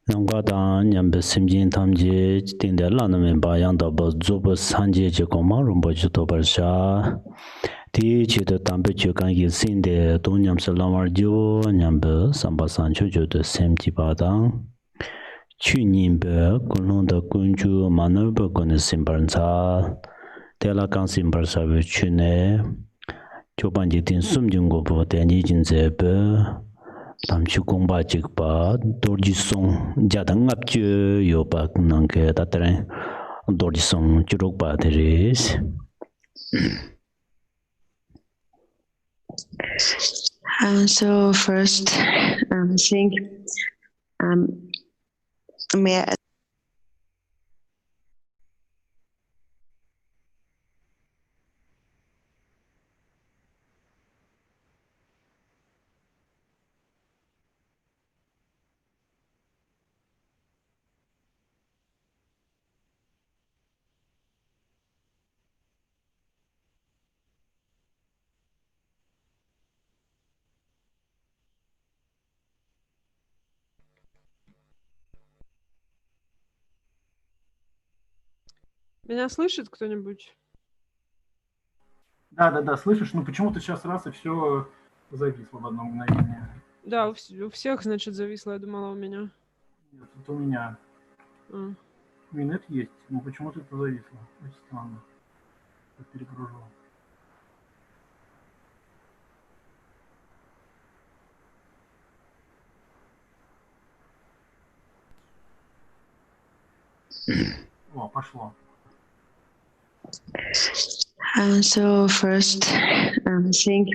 Nangwadan nyambe simjin tamji tinde laname bayang daba zuba sanje je goma rumbo jito barsha. Ti chito tambe chukangi sinde don nyamse lamar jo nyambe samba sancho jo de semji badang. Chu nyimbe kunlong kunju manarba kone simbarnsa. Tela kang simbarsa we chune. Chobanji tin sumjungo po tenji jinzebe. Tamchu gongba jikpa dorji song jadang ngapchu yoba nangke tataren dorji song churokpa teres. So first, think, may I Меня слышит кто-нибудь? Да, слышишь? Ну почему-то сейчас раз и все зависло в одно мгновение. Да, у всех, значит, зависло, я думала, у меня. Нет, это у меня. А. Минет есть, но почему-то это зависло. Очень странно. Я перегружу. О, пошло. So first, think,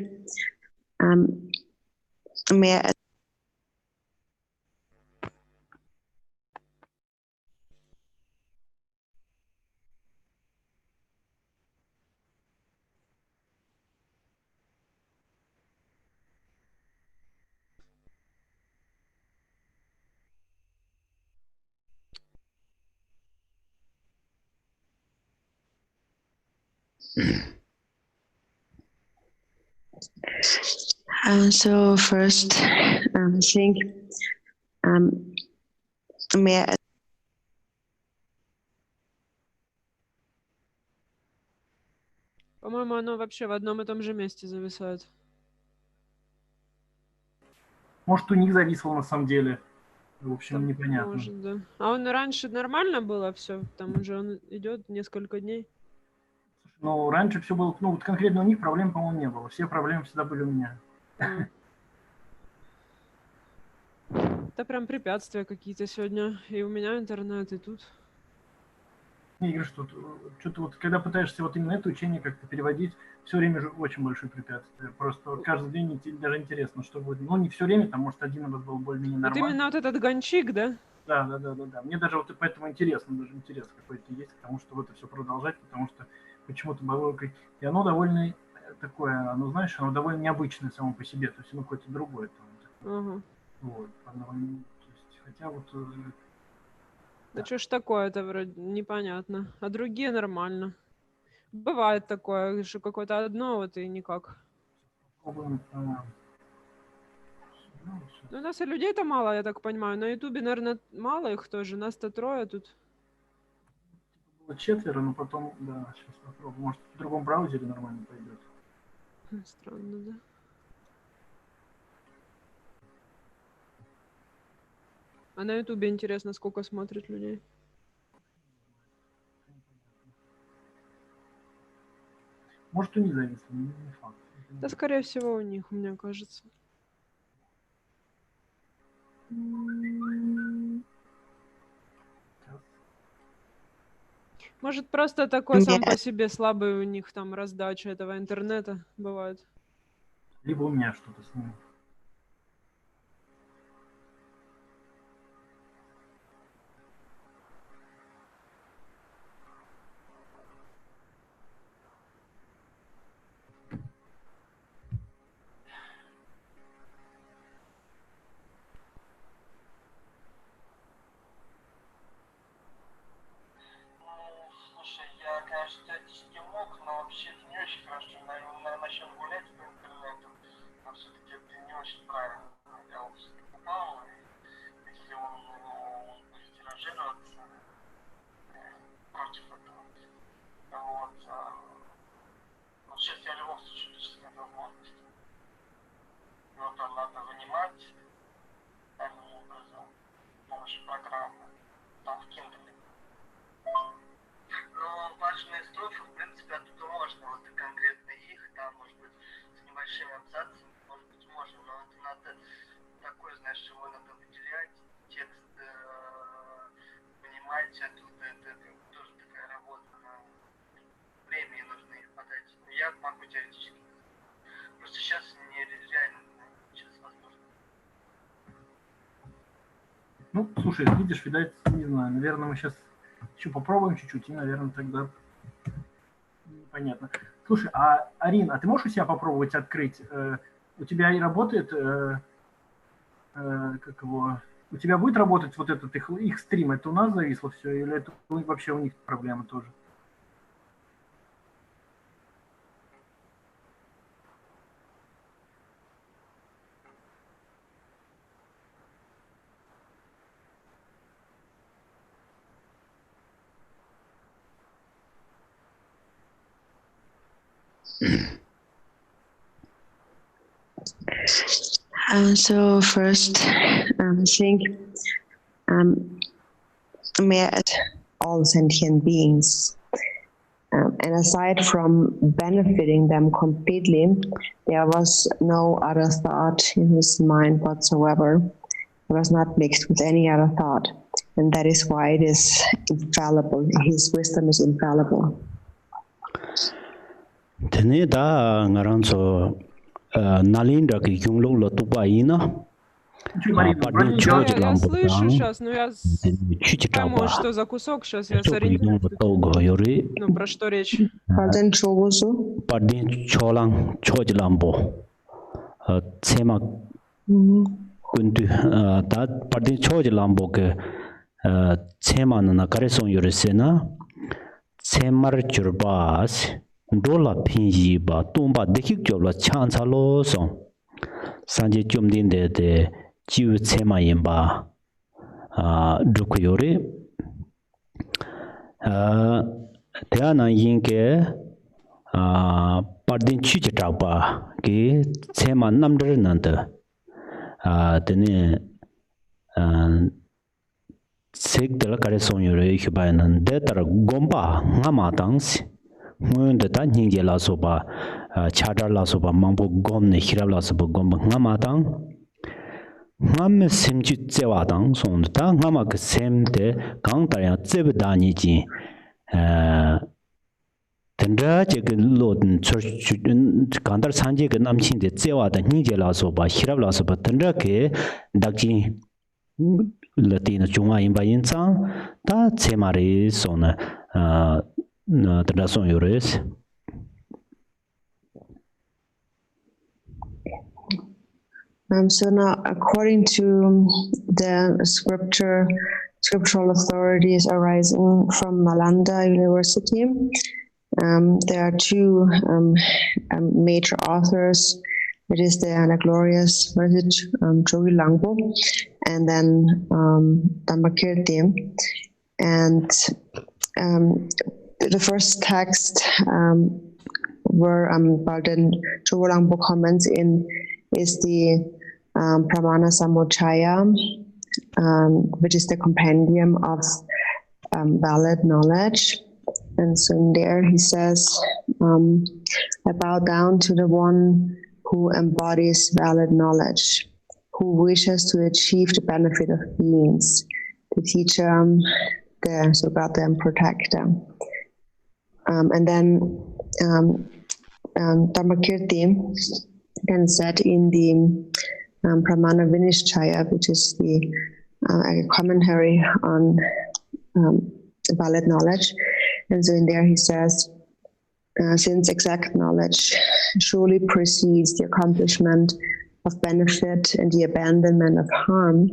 may I So first, think, may I По-моему, оно вообще в одном и том же месте зависает. Может, у них зависло на самом деле. В общем, Там непонятно. может, да. А он раньше нормально было все? Там уже он идет несколько дней. Ну, раньше все было, ну вот конкретно у них проблем, по-моему, не было. Все проблемы всегда были у меня. Это прям препятствия какие-то сегодня. И у меня интернет, и тут. Не, Игорь, что-то вот, когда пытаешься вот именно это учение как-то переводить, все время же очень большое препятствие. Просто вот каждый день даже интересно, что будет. Ну, не все время, там, может, один раз был более-менее Вот нормально. именно вот этот гонщик, да? Да. Мне даже вот поэтому интересно, даже интерес какой-то есть, потому что вот это все продолжать, потому что почему-то было и оно довольно такое, оно, знаешь, оно довольно необычное само по себе, то есть оно какое-то другое. Там, вот, то есть, хотя вот... Да что ж такое-то вроде непонятно. А другие нормально. Бывает такое, что какое-то одно вот и никак. Попробуем, Ну, у нас и людей-то мало, я так понимаю. На Ютубе, наверное, мало их тоже. Нас-то трое тут. Было 4, но потом, да, сейчас попробую. Может, в другом браузере нормально пойдет. Странно, да? А на Ютубе интересно, сколько смотрит людей. Может, у них зависло, не факт. Да, скорее всего, у них, мне кажется. Может, просто такой сам по себе слабый у них там раздача этого интернета бывает. Либо у меня что-то с ним. Я, конечно, теоретически мог, но вообще это не очень хорошо. Наверное, начнем гулять по интернету, но все-таки это не очень правильно. Я вот попал, и если он программа, там в Kindle. Но важные строфы, в принципе, оттуда можно, вот конкретно их, там, может быть, с небольшими абзацами, может быть, можно, но это надо такой, знаешь, его надо выделять, текст понимать, оттуда это тоже такая работа, время и нужно их подать. Я могу теоретически. Просто сейчас мне реально сейчас возможно. Ну, слушай, видишь, видать, не знаю, наверное, мы сейчас еще попробуем чуть-чуть, и, наверное, тогда понятно. Слушай, а, Арин, а ты можешь у себя попробовать открыть? У тебя и работает, как его, у тебя будет работать вот этот их стрим? Это у нас зависло все, или это вообще у них проблемы тоже? So first, think met all sentient beings. And aside from benefiting them completely, there was no other thought in his mind whatsoever. It was not mixed with any other thought. And that is why it is infallible. His wisdom is infallible. Налинда ки юнгло лотупаина. Я слышу сейчас, но я пойму, что за кусок сейчас я сориентируюсь. Ну, про что речь? Паден чогусу? Паден чолан чоджламбо. Цема кунду да паден чоджламбо ке цема на каресон юресена цемар чурбас долла пин지바 똥바 데킥교라 찬살로송 산제 좀 된데데 지우 체마인바 두쿠요리 대안한 인게 빠딘 취지다바 게 체마 남들는데 데네 색들 가레송요리 휴바는 데따라 곰바 나마당시 When the Tanjing La Soba, Chadar La Soba, Mambo Gom, Hirala Soba Gom, Namatang Nam Simchi Zewadang, Son the Tang Namak Sem de Gangtaya Zebdaniji Tendra Jekin Loden Church Gandar Sanjik and Namchin de Zewa, the Nijela Soba, Hirala Soba, Tendrake, Dakji Latina Chuma in Bayinsan, that Semari Son. So now, according to the scriptural authorities arising from Nalanda University, there are two major authors. It is the Anaglorious message, Jogi Langbo, and then Dambakirti. And the first text where Balden Chogolambo comments in is the Pramana Samuchaya, which is the compendium of valid knowledge. And so in there he says, I bow down to the one who embodies valid knowledge, who wishes to achieve the benefit of beings, the teacher, the Sugata and protector. And then Dhammakirti then said in the Pramana Vinishchaya, which is the commentary on valid knowledge. And so in there he says, since exact knowledge surely precedes the accomplishment of benefit and the abandonment of harm,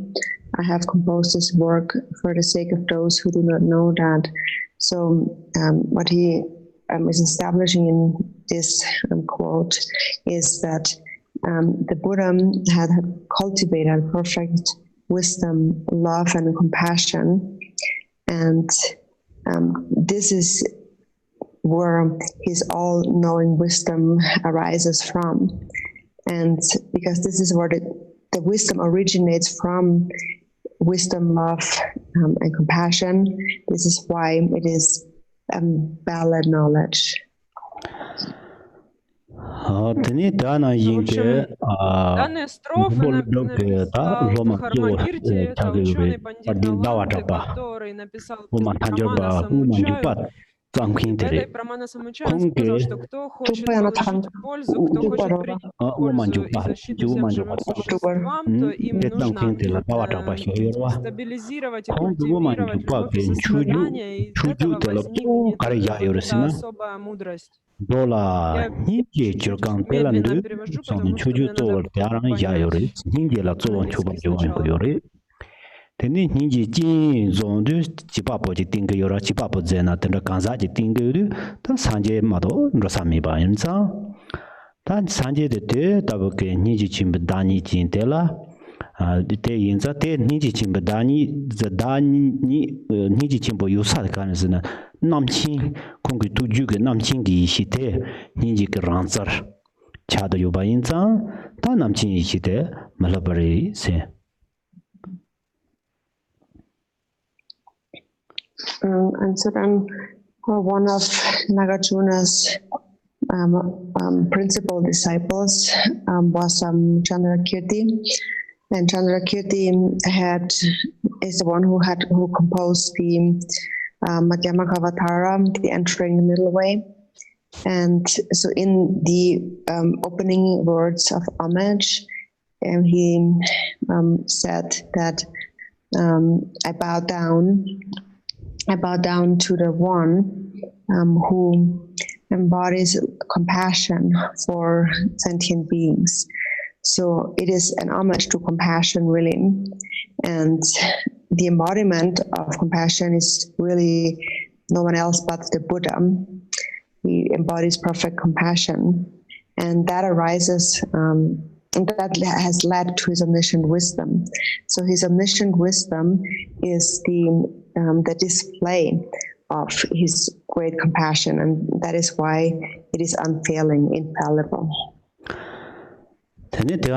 I have composed this work for the sake of those who do not know that. So what he is establishing in this quote is that the Buddha had cultivated perfect wisdom, love, and compassion, and this is where his all-knowing wisdom arises from. And because this is where the wisdom originates from, wisdom, love, and compassion. This is why it is valid knowledge. Данные строфы написал Дхармакирти, это ученый пандит Галанты, который написал Прамана Самучаю. В этой Прамана Самучаю он сказал, что кто хочет получить пользу, кто хочет принять пользу и защиту всем живым существам, то им нужно стабилизировать и культивировать любовь и сострадание, и из этого возникнет особая мудрость. Я чуть-чуть медленно перевожу, потому что мне надо понять. Tene ninji jin zong du jipa po ji ting ge yora jipa po zena ten kan za ji ting ge du ta sanje ma do ro sa mi ba yin za ta sanje de ta bo ke ninji chim da ni jin de la de yin za de ninji chim da ni za da ni ninji chim bo yu sa de kan zena nam qin kong ge du ju ge nam qin gi shi de ninji ge ran zar cha de yu ba yin za ta nam qin yi shi de ma la ba ri se. And so then one of Nagarjuna's principal disciples was Chandrakirti, and Chandrakirti is the one who composed the Madhyamakavatara, the entering the middle way. And so in the opening words of homage, he said that I bow down to the one who embodies compassion for sentient beings. So it is an homage to compassion, really. And the embodiment of compassion is really no one else but the Buddha. He embodies perfect compassion. And that arises, that has led to his omniscient wisdom. So his omniscient wisdom is the display of his great compassion, and that is why it is unfailing, infallible. В тексте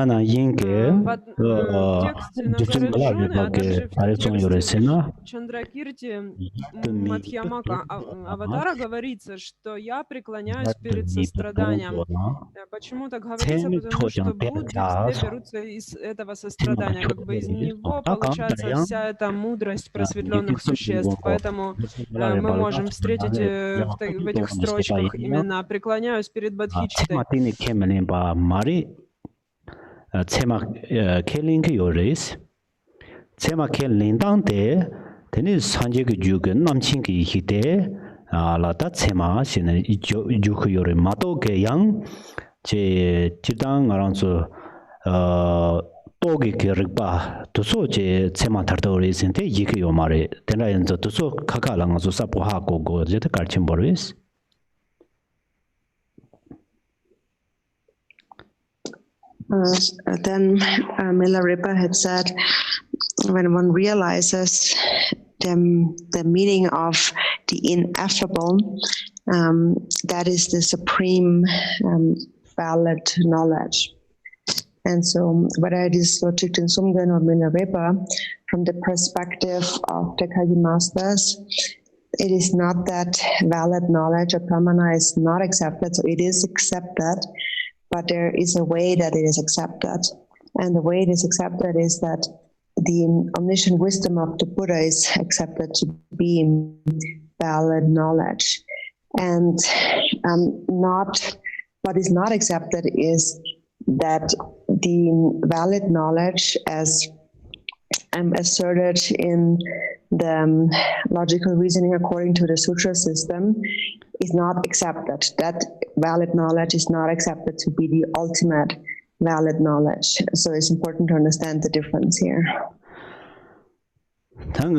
Нагарджуны, а также в тексте Чандракирти Мадхьямака Аватара говорится, что я преклоняюсь перед состраданием. Почему так говорится? Потому что Будды все берутся из этого сострадания, как бы из него получается вся эта мудрость просветленных существ. Поэтому мы можем встретить в этих строчках именно «преклоняюсь перед Бодхичиттой». Tsema keling yores tsema keling dangde teni sanje ge juge namchin ge hite la ta tsema sine ju khu yore mato ge yang je jidang arang so to ge ge rikpa to so je tsema tar do re sinte yi ge yo mare tena yen to so khaka lang so sa po ha go go je ta karchim boris. Then Milarepa had said, when one realizes the meaning of the ineffable, that is the supreme valid knowledge. And so whether it is Lojik Sumgen or Milarepa, from the perspective of the Kagi masters, it is not that valid knowledge or pramana is not accepted, so it is accepted. But there is a way that it is accepted. And the way it is accepted is that the omniscient wisdom of the Buddha is accepted to be valid knowledge. And what is not accepted is that the valid knowledge as asserted in the logical reasoning according to the sutra system is not accepted. That valid knowledge is not accepted to be the ultimate valid knowledge. So it's important to understand the difference here. Это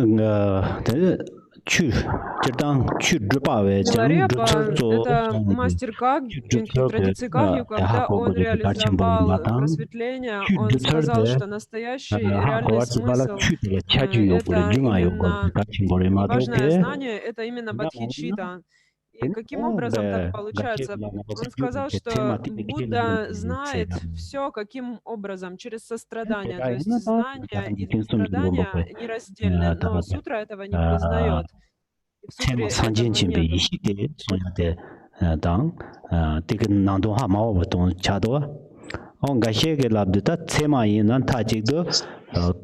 мастер Кагью, традиции Кагью, когда он реализовал просветление, он сказал, что настоящий реальный смысл это именно важное знание, это именно бодхичитта. И каким образом так получается? Он сказал, что Будда знает все, каким образом, через сострадание. То есть знание и сострадание нераздельны, но сутра этого не признает. И в сутре этого нет. On gashi ke labde ta tsema yin nan ta jik do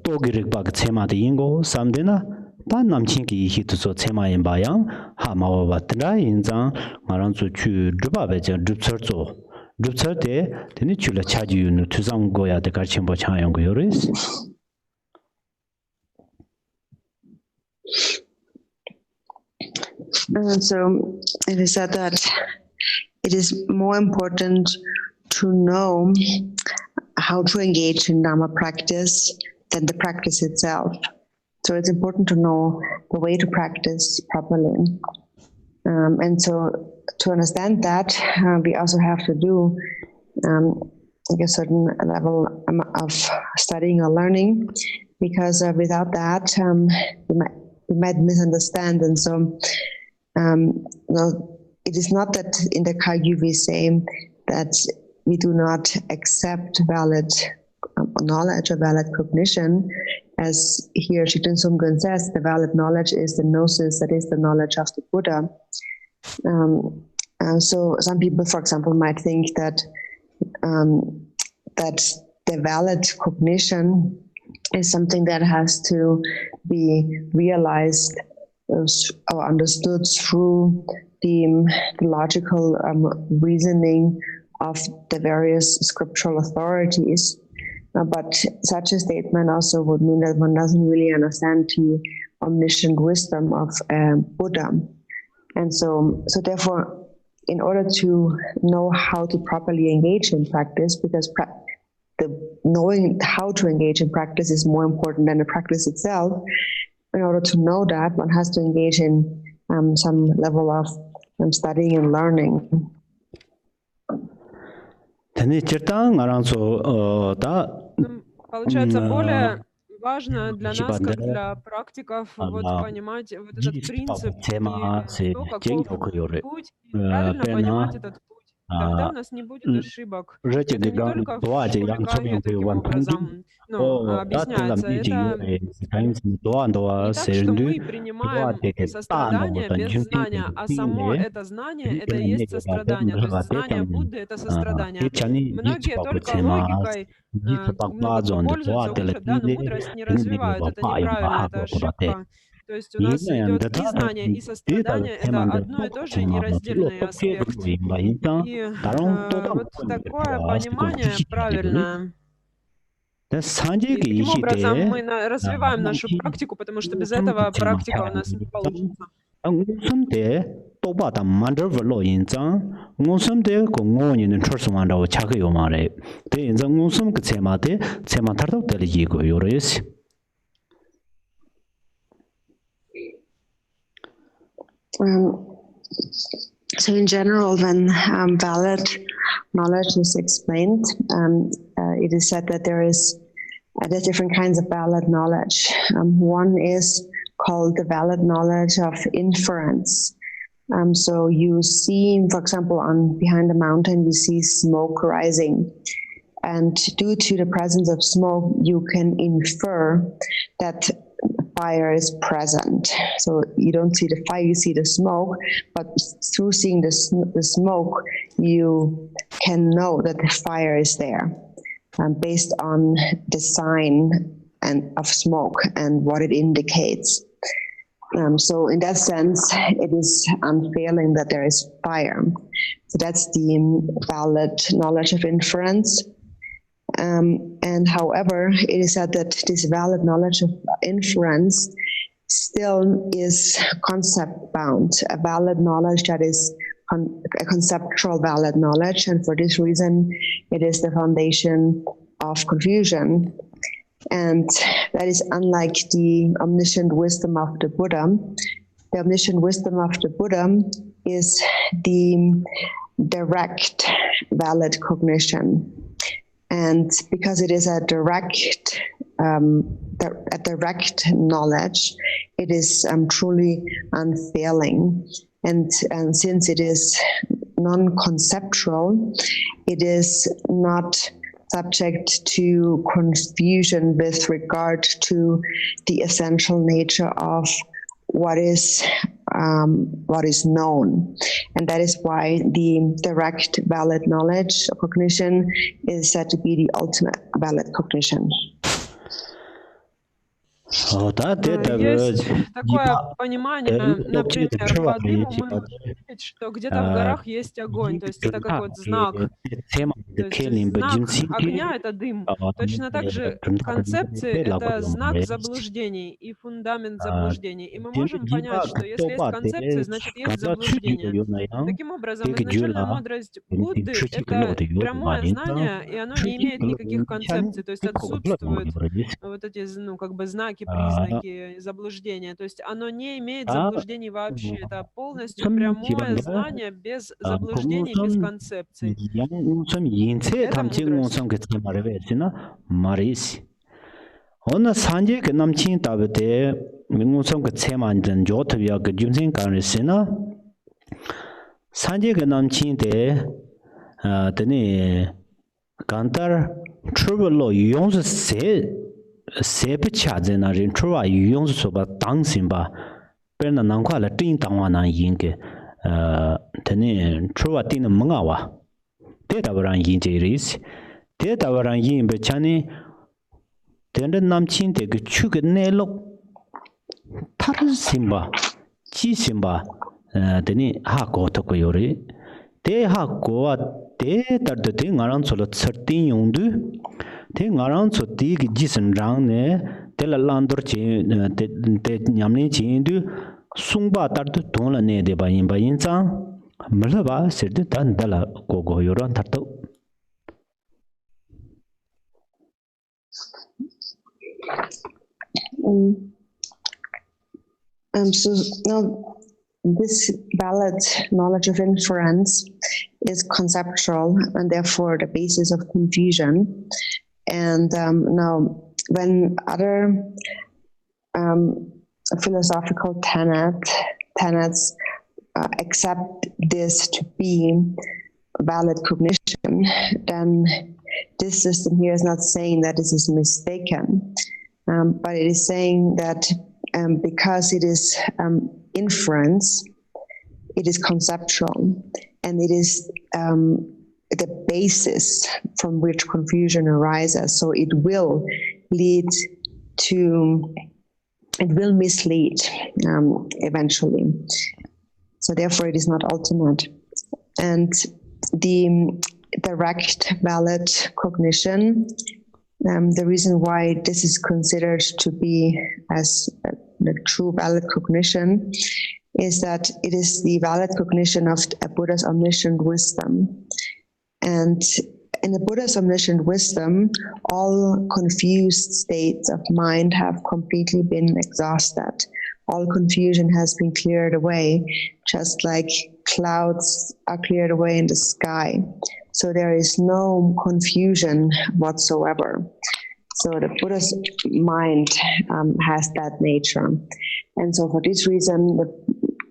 togi rikpa ke tsema de yingo samde na ta namchin ki yihi tu so tsema yin ba yang ha ma wa ba tra yin zang ngarang zu chu drupa be jang drupsar zo drupsar de teni chu la cha ji yu nu tu zang go ya de kar chen bo chang yang go yoris. So it is said that it is more important to know how to engage in Dharma practice than the practice itself. So it's important to know the way to practice properly. And so to understand that, we also have to do like a certain level of studying or learning, because without that, we might misunderstand. And so it is not that in the Kagyu we say that we do not accept valid knowledge or valid cognition. As here Shiten Sumgun says, the valid knowledge is the gnosis, that is the knowledge of the Buddha. So some people, for example, might think that that the valid cognition is something that has to be realized or understood through the logical reasoning of the various scriptural authorities. But such a statement also would mean that one doesn't really understand the omniscient wisdom of Buddha. And so therefore, in order to know how to properly engage in practice, because knowing how to engage in practice is more important than the practice itself, in order to know that, one has to engage in some level of studying and learning. Получается, более важно для нас, как для практиков, вот понимать вот этот принцип и то, каков путь, и правильно понимать этот путь. Тогда у нас не будет ошибок. Это не только в Шурикане таким образом объясняется. Это не так, что мы принимаем сострадание без знания, а само это знание, это и есть сострадание. То есть знание Будды — это сострадание. Многие только логикой пользуются, учат, да, но мудрость не развивают. Это неправильно, это ошибка. То есть у нас идет и знание, и сострадание — это одно и то же нераздельный аспект. И вот такое понимание правильное. И таким образом мы развиваем нашу практику, потому что без этого практика у нас не получится. So in general, when valid knowledge is explained, it is said that there's different kinds of valid knowledge. One is called the valid knowledge of inference. So you see, for example, behind the mountain, you see smoke rising. And due to the presence of smoke, you can infer that fire is present. So you don't see the fire, you see the smoke, but through seeing the smoke, you can know that the fire is there, based on the sign of smoke and what it indicates. So in that sense, it is unfailing that there is fire. So that's the valid knowledge of inference. And however, it is said that this valid knowledge of inference still is concept bound, a valid knowledge that is a conceptual valid knowledge, and for this reason, it is the foundation of confusion. And that is unlike the omniscient wisdom of the Buddha. The omniscient wisdom of the Buddha is the direct valid cognition. And because it is a direct knowledge, it is truly unfailing. And since it is non-conceptual, it is not subject to confusion with regard to the essential nature of what is known. And that is why the direct valid knowledge or cognition is said to be the ultimate valid cognition. Есть такое понимание, например, по дыму мы можем видеть, что где-то в горах есть огонь, то есть это как вот знак. То есть знак огня — это дым. Точно так же концепции — это знак заблуждений и фундамент заблуждений. И мы можем понять, что если есть концепции, значит есть заблуждение. Таким образом, изначальная мудрость Будды — это прямое знание, и оно не имеет никаких концепций, то есть отсутствуют вот эти, как бы знаки, признаки заблуждения. То есть оно не имеет заблуждений вообще. Это полностью прямое знание без заблуждений, без концепций. Это мудрость. Она санже к нам чин табете минусом к цеман전 жотвя к жумсен канрсина санже к нам чин데 데네 간tar 트러블로 용스 세베 차제나린 트러와 용스 소바 당신바 베나 난과라 띵 당와나 인게 데네 트러와 띵는 뭔가와 데다버란 인제리스 데다버란 인베 차니 데네 남친데 그 추게 내록 타르 심바 지심바 데네 하고 듣고 요리 데 하고와 데 따르데 ngaran solo certain yongdu 데 ngaran so di gi jisan rang ne tel landor che te nyamni chindu sungba tardu dongla ne de ba yin chang mala ba sirde tan dala gogo yoran tarto So now this valid knowledge of inference is conceptual and therefore the basis of confusion. And now when other philosophical tenets accept this to be valid cognition, then this system here is not saying that this is mistaken, but it is saying that because it is inference, it is conceptual, and it is the basis from which confusion arises. So it will mislead eventually. So therefore it is not ultimate. And the direct valid cognition, the reason why this is considered to be as the true valid cognition is that it is the valid cognition of a Buddha's omniscient wisdom. And in the Buddha's omniscient wisdom, all confused states of mind have completely been exhausted. All confusion has been cleared away, just like clouds are cleared away in the sky. So there is no confusion whatsoever. So the Buddha's mind has that nature. And so for this reason,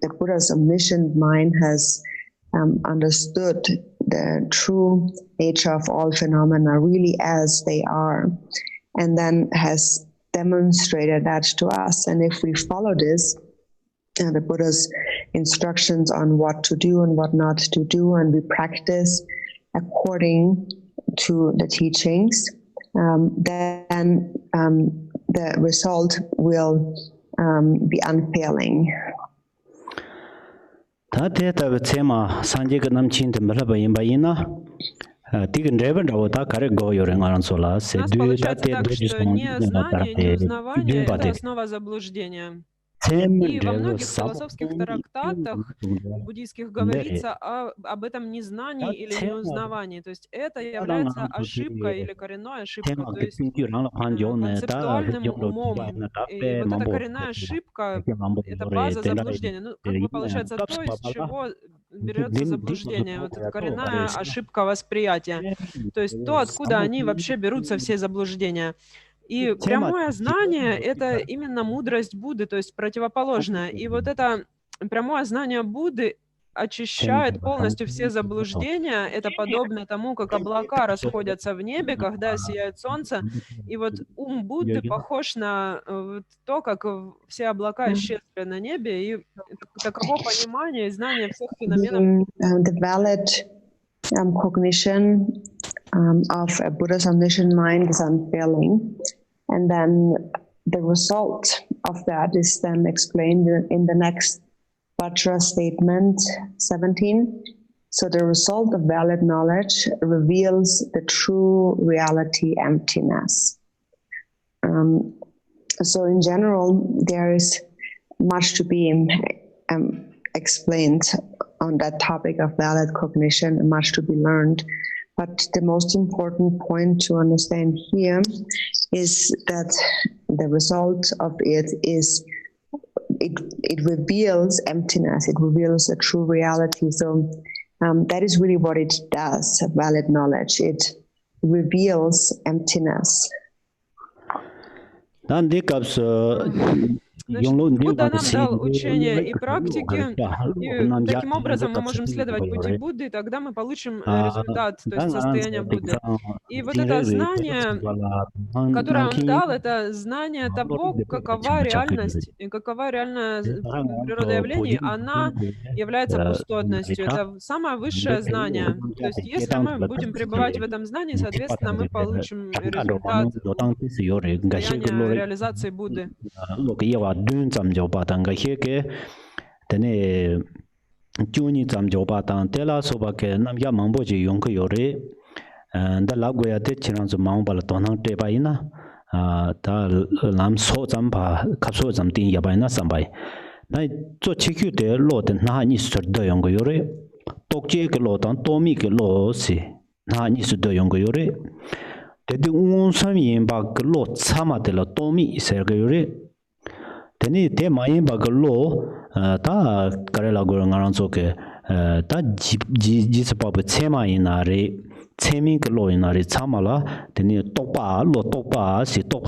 the Buddha's omniscient mind has understood the true nature of all phenomena really as they are, and then has demonstrated that to us. And if we follow this, the Buddha's instructions on what to do and what not to do, and we practice according to the teachings, then the result will be unfailing. 다데다 베체마 산제가 남친데 말아봐 임바이나 디근 레벨 라오다 가래 고요랭 알안솔라 세드 Получается так, что незнание, неузнавание — это основа заблуждения. И во многих философских трактатах буддийских говорится об этом незнании или неузнавании. То есть это является ошибкой или коренной ошибкой, то есть концептуальным умом. И вот эта коренная ошибка — это база заблуждения. Ну, как бы получается, то, из чего берется заблуждение. Вот эта коренная ошибка восприятия. То есть то, откуда они вообще берутся, все заблуждения. И прямое знание — это именно мудрость Будды, то есть противоположное. И вот это прямое знание Будды очищает полностью все заблуждения. Это подобно тому, как облака расходятся в небе, когда сияет солнце. И вот ум Будды похож на вот то, как все облака исчезли на небе, и таково понимание и знание всех феноменов. The valid cognition of a Buddha's omniscient mind is unfailing, and then the result of that is then explained in the next Vajra statement 17. So the result of valid knowledge reveals the true reality emptiness. So in general, there is much to be explained on that topic of valid cognition, and much to be learned. But the most important point to understand here is that the result of it is it reveals emptiness, it reveals a true reality. So that is really what it does, valid knowledge. It reveals emptiness. Значит, Будда нам дал учение и практики, и таким образом мы можем следовать пути Будды, и тогда мы получим результат, то есть состояние Будды. И вот это знание, которое он дал, это знание того, какова реальность, и какова реальная природа явлений, она является пустотностью. Это самое высшее знание. То есть если мы будем пребывать в этом знании, соответственно, мы получим результат состояния реализации Будды. Dun tsam jo patang ga heke tene juni tsam jo patang tela soba ke nam ya mangbo ji yong ko yore da la go ya de chirang zo mang bal to nang te bai na da lam so tsam ba kap so tsam tin ya bai na sam bai na zo chi kyu de lo de na ni su de yong ko yore tok je ke lo tang to mi ke lo si na ni su de yong ko yore de de un sam yin ba ke lo tsama de lo to mi se ge yore teni te mayin ba lo ta karela go ngarang so ke ta ji se pa che ma yin na re che mi ke lo yin na re chama la teni tokpa lo tokpa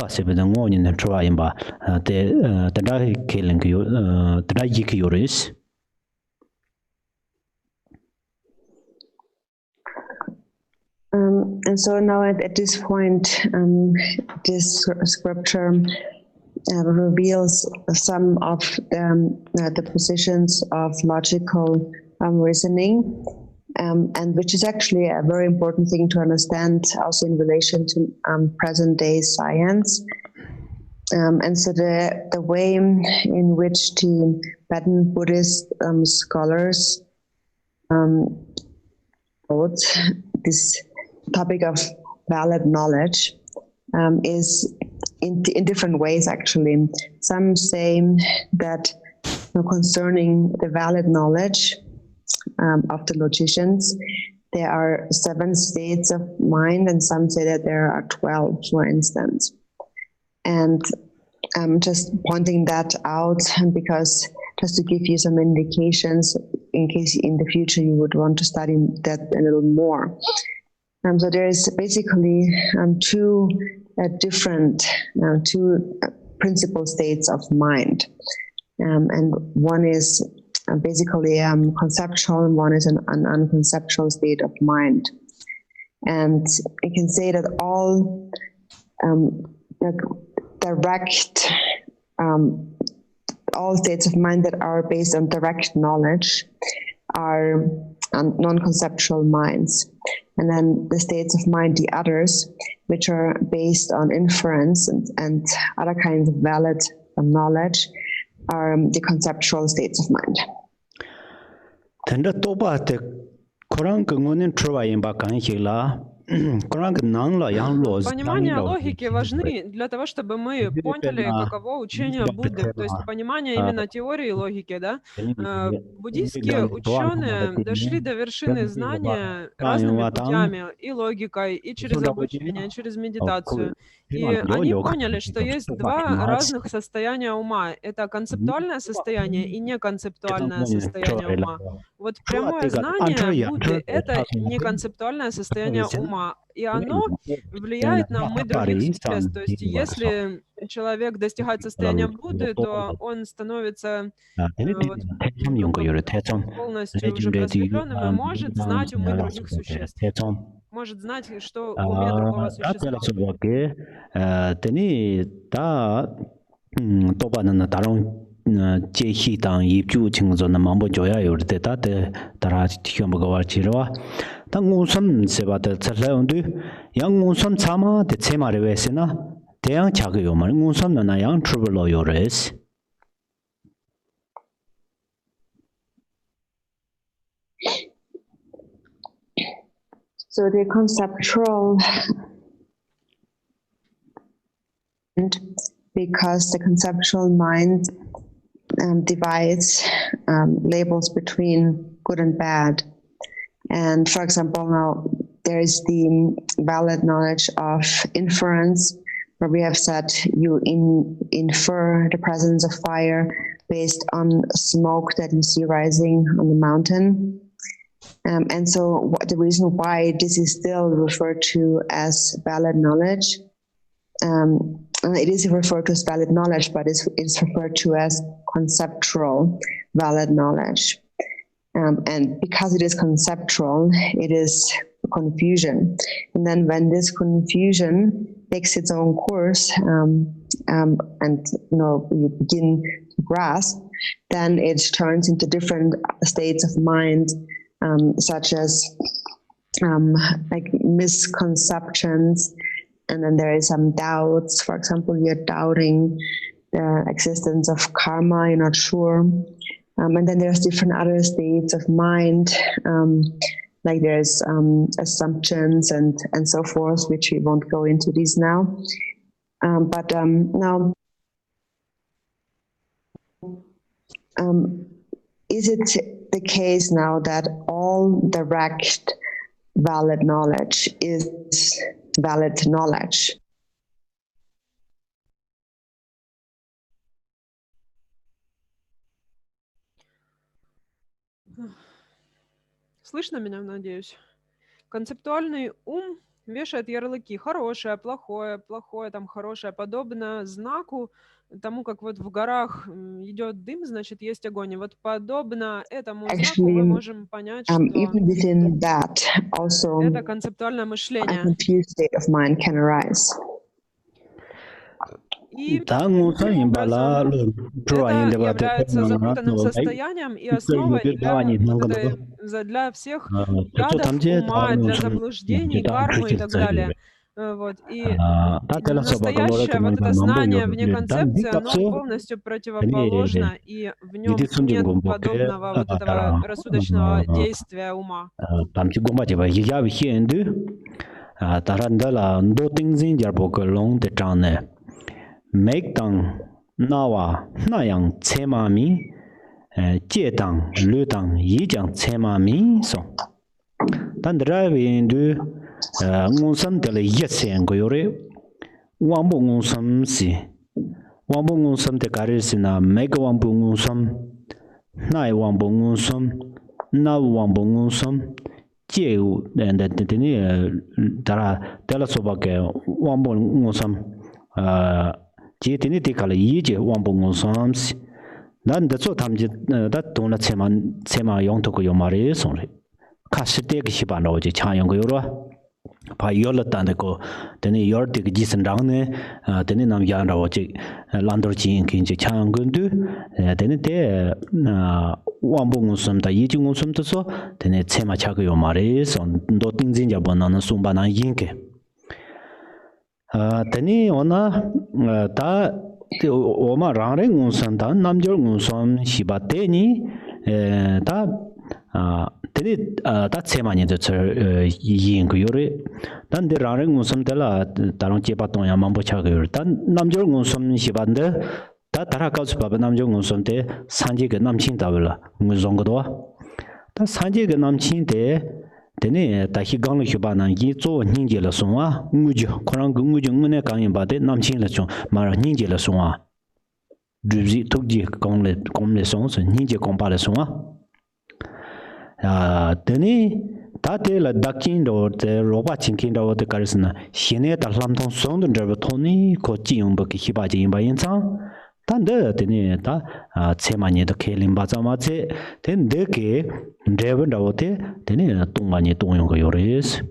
se be ngo ni ne try yin ba te da ke len ke yo da yi ke yo res. And so now at this point, this scripture reveals some of the positions of logical reasoning, and which is actually a very important thing to understand also in relation to present-day science. And so the way in which the Tibetan Buddhist scholars wrote this topic of valid knowledge is in different ways, actually. Some say that concerning the valid knowledge of the logicians, there are 7 states of mind, and some say that there are 12, for instance. And I'm just pointing that out because just to give you some indications in case in the future you would want to study that a little more. So there is basically two different principal states of mind, and one is basically conceptual, and one is an unconceptual state of mind. And you can say that all direct, all states of mind that are based on direct knowledge are non-conceptual minds. And then the states of mind, the others, which are based on inference and other kinds of valid knowledge, are the conceptual states of mind. Понимание логики важны для того, чтобы мы поняли, каково учение Будды, то есть понимание именно теории логики, да. Буддийские ученые дошли до вершины знания разными путями, и логикой, и через обучение, и через медитацию. И они поняли, что есть 2 разных состояния ума. Это концептуальное состояние и неконцептуальное состояние ума. Вот прямое знание Будды — это неконцептуальное состояние ума. и оно влияет на умы других существ. То есть если человек достигает состояния Будды, то он становится вот, полностью уже просветленным и может знать умы других существ. Может знать, что в уме другого существа. 제히 당 입주 증전의 망보 줘야 요르데 다데 따라 티혐 거와 지로와 당 우선 세바데 살라운드 양 우선 참아 데 체마레 외세나 대양 작의 요만 우선나 양 트러블로 요레스 So the conceptual, because the conceptual mind divides labels between good and bad. And for example, now there is the valid knowledge of inference, where we have said you infer the presence of fire based on smoke that you see rising on the mountain. And so the reason why this is still referred to as valid knowledge, it is referred to as valid knowledge, but it's referred to as conceptual valid knowledge. And because it is conceptual, it is confusion. And then when this confusion takes its own course, and you begin to grasp, then it turns into different states of mind, such as like misconceptions. And then there is some doubts. For example, you're doubting the existence of karma, you're not sure. And then there's different other states of mind, like there's assumptions and so forth, which we won't go into these now. But now, is it the case now that all direct valid knowledge is valid knowledge? Слышно меня, надеюсь? Концептуальный ум вешает ярлыки: хорошее, плохое, плохое, там хорошее, подобно знаку тому, как вот в горах идет дым, значит, есть огонь. И вот подобно этому знаку мы можем понять, что even within that also это концептуальное a мышление. confused state of mind can arise. И таким образом это является запутанным состоянием и основой для всех ядов ума, для заблуждений, кармы и так далее. Вот. И настоящее вот это знание вне концепции, оно полностью противоположно, и в нем нет подобного вот этого рассудочного действия ума. Make tang nawa nayang tsema mi jie tang lu tang yi jang tsema mi so dan drive du ngun sam de le yesen go yore wang bu ngun sam si wang bu ngun sam de garir si na make wang bu ngun sam nai wang bu ngun sam na wang bu ngun sam jie u and de ni dara de la so ba ke wang bu ngun sam 제티니 디칼 이제 왕봉은 섬스 난 더서 담지 다 돈나 체마 용토고 요마레 손레 카시데기 시바노지 차용고 요로 바 열었다는거 되니 열디기 지선랑네 되니 남야라오지 란더지 인kin지 차용근도 되니 대 왕봉은 섬다 이중은 섬도서 되니 체마 차고 요마레 손도 띵진자 번나는 숨바나 인게 tani ona ta oma rang unsan ta namjor unsan shibate ni ta tani ta semani de yin ko yore dan de rang unsan de la tarong chepa tong ya mambo cha ko yore dan namjor unsan shibande ta tara ka su ba namjor unsan de sanji ge namchin da wala nguzong do ta sanji ge namchin de tene ta hi gang le ba nan yi zo ning je le song wa ngu ji korang gu ngu ji ngune gang yin ba de nam chin le chong ma ra ning je le song wa du ji tok ji gong le song so ning je gong ba le song wa tene 다들 다킨도 로바 친킨도 가르스나 신에 달람통 송도 토니 고지용밖에 희바지 인바인상 단데 되네 다 체만이도 켈림바자마체 된데게 레븐다오테 되네 동만이 동용거 요레스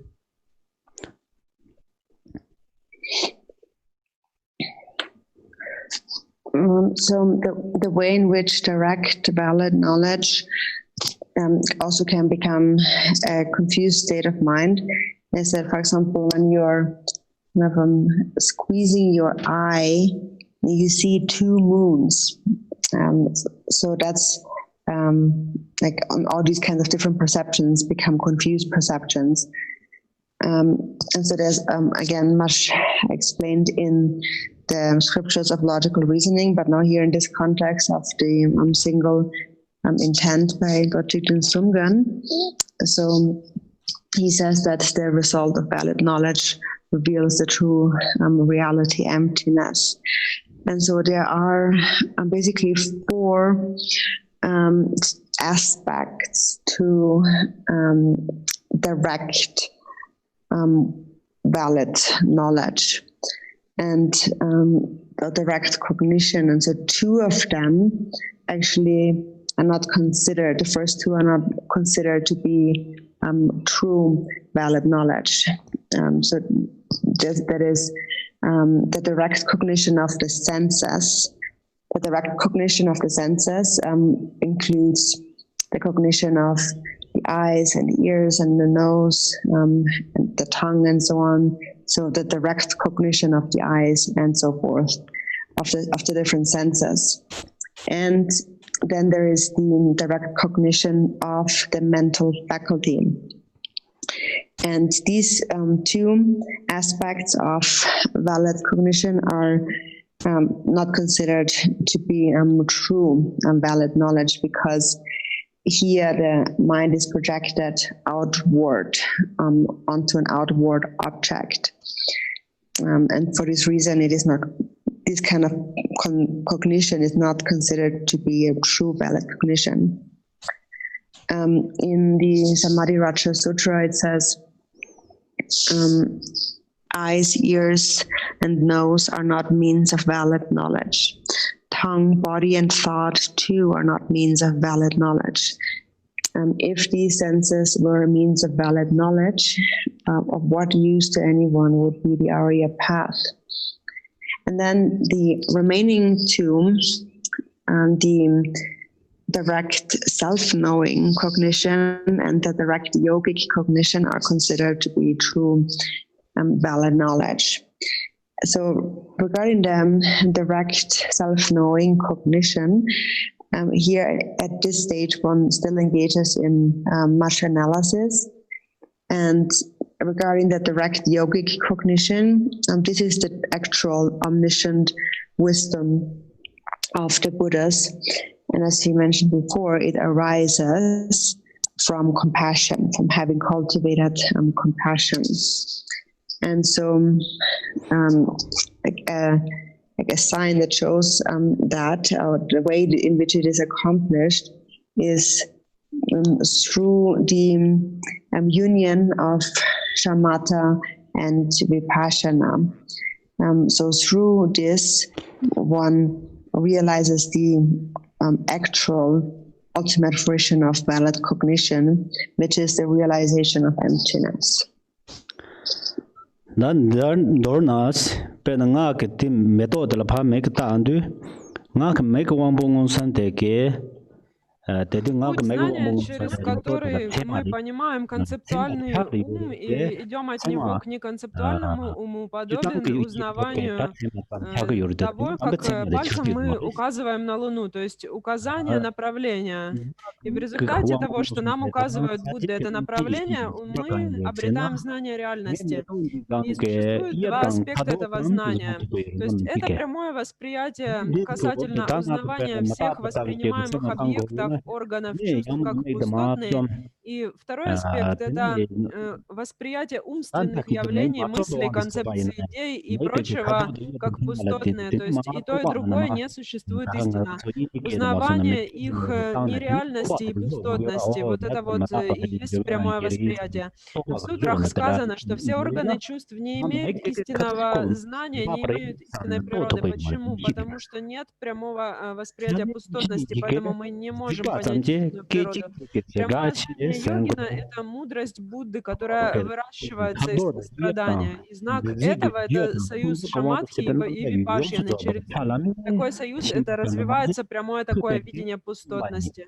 So the way in which direct valid knowledge also can become a confused state of mind is that, for example, when you're squeezing your eye, you see two moons. So that's like all these kinds of different perceptions become confused perceptions. And so there's, again, much explained in the scriptures of logical reasoning, but now here in this context of the single intent by Gottfried Sumgan. So he says that the result of valid knowledge reveals the true reality, emptiness. And so there are basically four aspects to direct valid knowledge and the direct cognition. And so two of them actually are not considered, the first two are not considered to be true valid knowledge. So that is the direct cognition of the senses. The direct cognition of the senses includes the cognition of the eyes and the ears and the nose, and the tongue and so on. So the direct cognition of the eyes and so forth, of the different senses. And then there is the direct cognition of the mental faculty. And these two aspects of valid cognition are not considered to be true valid knowledge, because here the mind is projected outward onto an outward object. And for this reason, it is not, this kind of cognition is not considered to be a true valid cognition. In the Samadhi Raja Sutra, it says, eyes, ears, and nose are not means of valid knowledge. Tongue, body, and thought, too, are not means of valid knowledge. If these senses were a means of valid knowledge, of what use to anyone would be the Arya path. And then the remaining two, the direct self-knowing cognition and the direct yogic cognition, are considered to be true valid knowledge. So regarding the direct self-knowing cognition, here at this stage one still engages in much analysis. And regarding the direct yogic cognition, this is the actual omniscient wisdom of the Buddhas. And as he mentioned before, it arises from compassion, from having cultivated compassion. And so like a sign that shows that, or the way in which it is accomplished, is through the union of shamatha and vipassana. So through this, one realizes the actual ultimate fruition of valid cognition, which is the realization of emptiness. Nan dornas penanga ke tim method la pha me ta andu nga ke me ko wang bong san te ke Путь знания, через который мы понимаем концептуальный ум и идем от него к неконцептуальному уму, подобен узнаванию того, как пальцем мы указываем на Луну, то есть указание направления. И в результате того, что нам указывают Будды это направление, мы обретаем знание реальности. И существует два аспекта этого знания. То есть это прямое восприятие касательно узнавания всех воспринимаемых объектов, органов чувств как пустотные. И второй аспект — это восприятие умственных явлений, мыслей, концепций, идей и прочего как пустотные. То есть и то, и другое не существует истина. Узнавание их нереальности и пустотности — вот это вот и есть прямое восприятие. Но в сутрах сказано, что все органы чувств не имеют истинного знания, не имеют истинной природы. Почему? Потому что нет прямого восприятия пустотности, поэтому мы не можем понять истинную природу. Прямое знание йогина — это мудрость Будды, которая выращивается из сострадания. И знак этого — это союз шамадхи и випашьяны. Через такой союз это развивается прямое такое видение пустотности.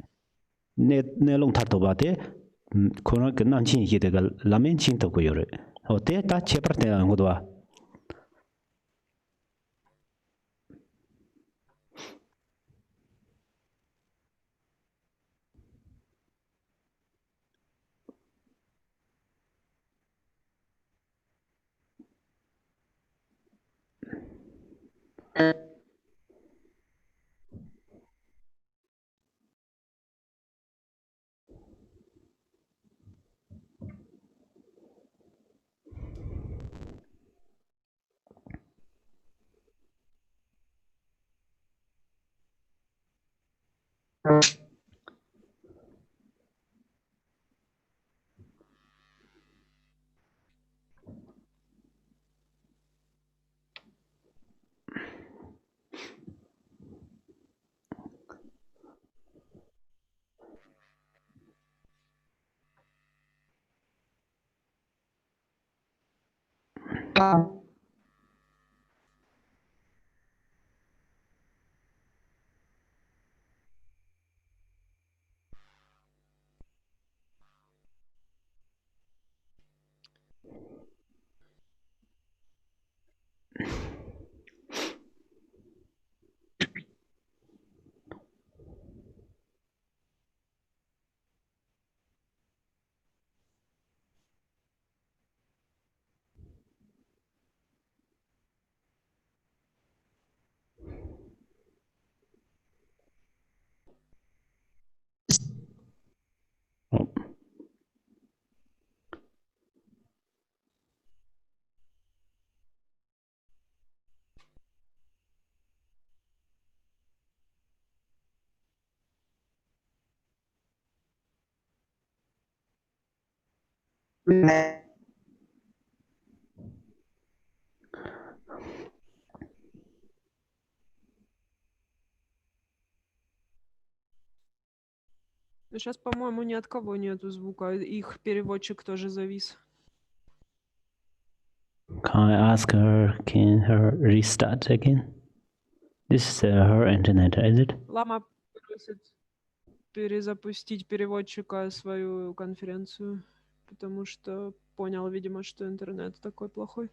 코로나 끝난 진 이게가 라멘 진도 고요래. 어때? 다 제발 때는 것도 와. Но сейчас, по-моему, ни от кого нету звука. Их переводчик тоже завис. Can I ask her, can her restart again? This is her internet, is it? Лама просит перезапустить переводчика свою конференцию, потому что понял, видимо, что интернет такой плохой.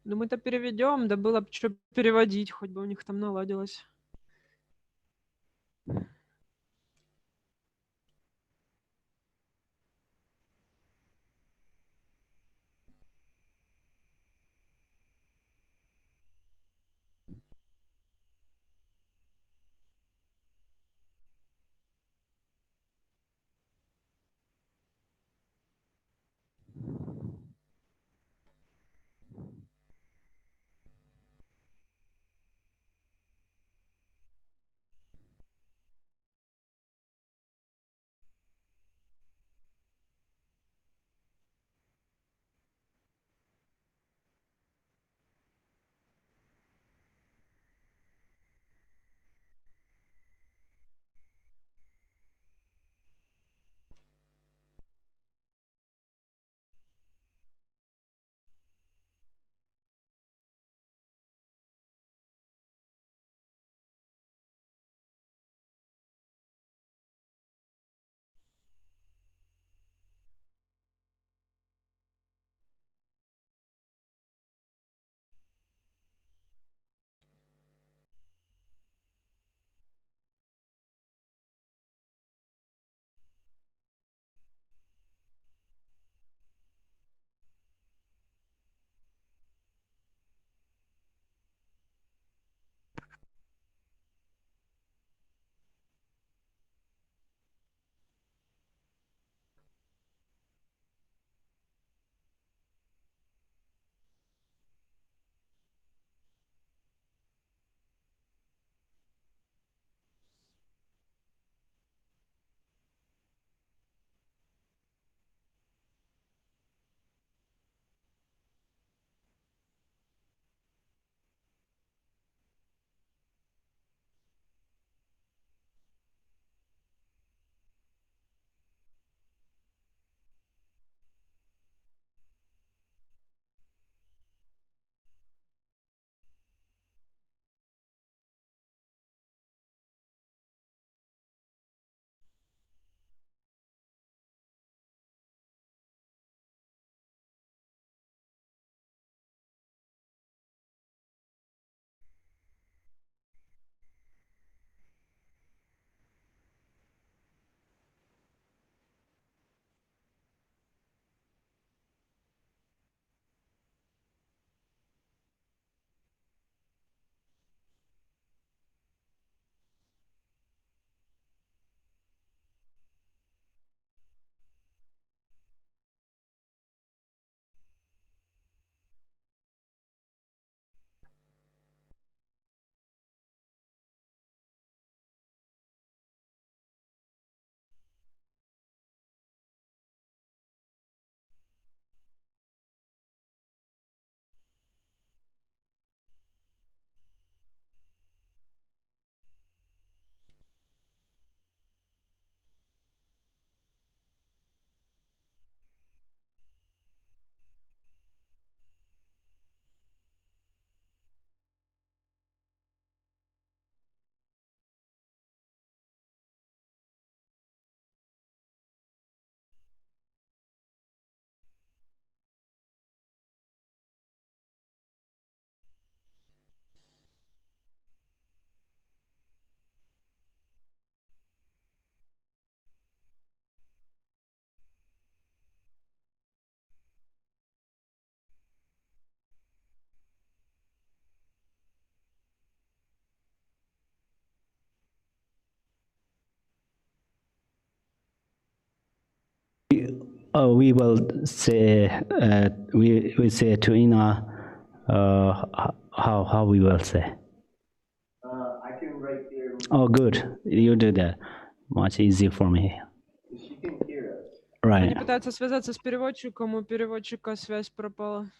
Ну, мы-то переведем, да было бы что переводить, хоть бы у них там наладилось. we will say we say to Ina how we will say. I can write here. Oh, good. You do that. Much easier for me. She can hear us. Right. Они пытаются связаться с переводчиком, у переводчика связь пропала.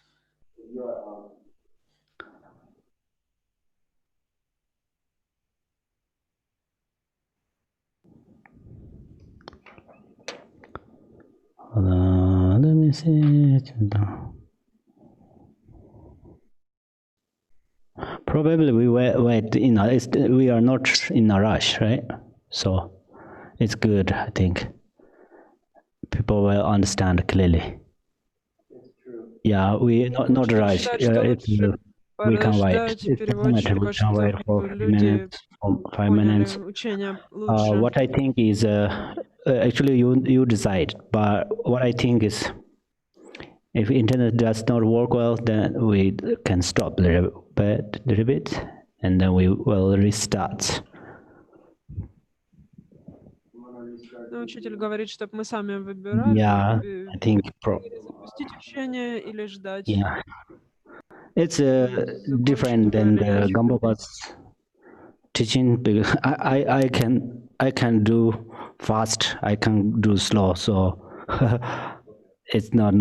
Hold on, let me see. Probably we wait. We are not in a rush, right? So it's good. I think people will understand clearly. It's true. Yeah, we not rush. Считать, что лучше We can wait. подождать It's переводчика, we can wait for чтобы 5 люди minutes. 5 minutes. поняли учение лучше. What I think is actually you decide. But what I think is, if internet does not work well, then we can stop a little bit, and then we will restart. Ну, учитель говорит, чтобы мы сами выбирали, Yeah, I think запустить учение или ждать. yeah, it's different than the Gambopa's teaching. Because I can do fast, I can do slow, so it's not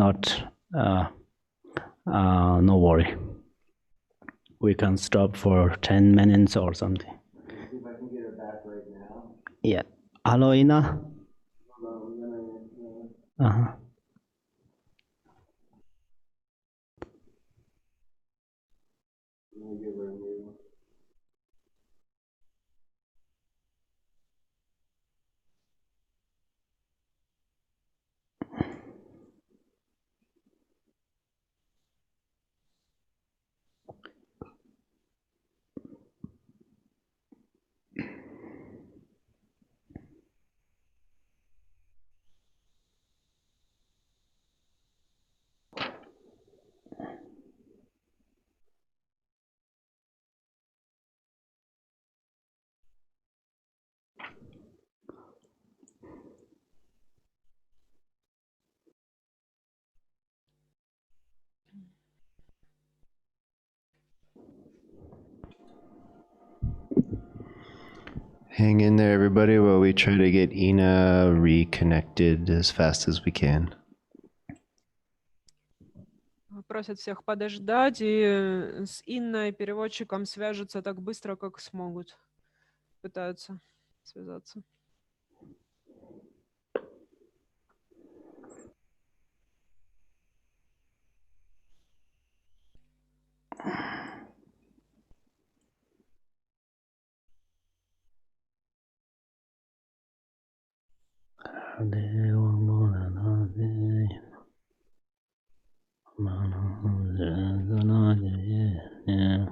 no worry. We can stop for 10 minutes or something. See if I can get her back right now. Yeah. Hello, Ina. Hold on, I'm gonna. Uh-huh. I'm gonna give her a new. Hang in there, everybody, while we try to get Ina reconnected as fast as we can. Просят всех подождать, и с Инной переводчиком свяжутся так быстро, как смогут. Пытаются связаться. Yeah.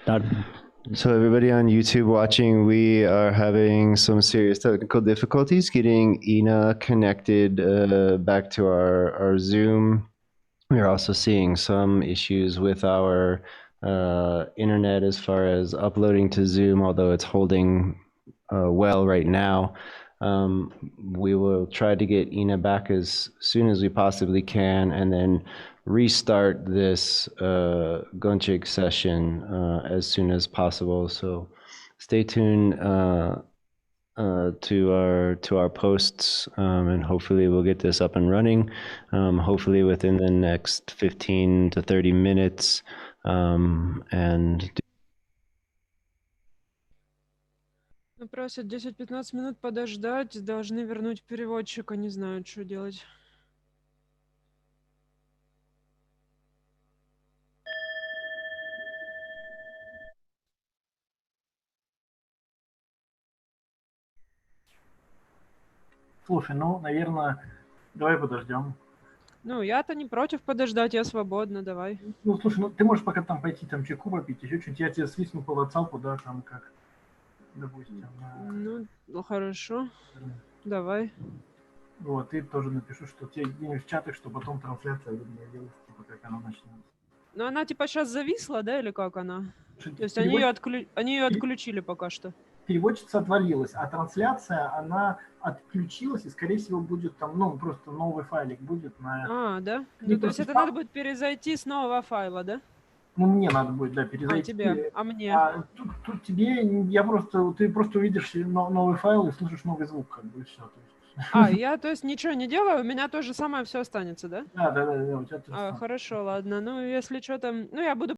That So everybody on YouTube watching, we are having some serious technical difficulties getting Ina connected back to our Zoom. We're also seeing some issues with our internet as far as uploading to Zoom, although it's holding well right now. We will try to get Ina back as soon as we possibly can, and then restart this Gonchik session as soon as possible. So stay tuned to our posts, and hopefully we'll get this up and running. Hopefully within the next 15 to 30 minutes, and Ну, просят 10-15 минут подождать, должны вернуть переводчика, не знаю, что делать. Слушай, ну, наверное, давай подождем. Ну, я-то не против подождать, я свободна, давай. Ну, слушай, ну ты можешь пока там пойти там чайку попить, еще что-нибудь. Я тебе свистну по WhatsApp, да, там как, допустим. Ну, хорошо, давай. Вот, и тоже напишу, что тебе где-нибудь в чатах, что потом трансляция делается, типа, как она начнется. Ну, она типа сейчас зависла, да, или как она? Что, То есть они ее отключили пока что. Переводчица отвалилась, а трансляция, она отключилась, и, скорее всего, будет там, ну, просто новый файлик будет на... Да? Ну, то есть это надо будет перезайти с нового файла, да? Ну, мне надо будет, да, перезайти. Тебе? А мне? Тут тебе, ты просто увидишь новый файл и слышишь новый звук, как бы, и все. Я, то есть, ничего не делаю, у меня то же самое все останется, да? Да, у тебя то же самое. Хорошо, ладно. Ну, если что там... Ну, я буду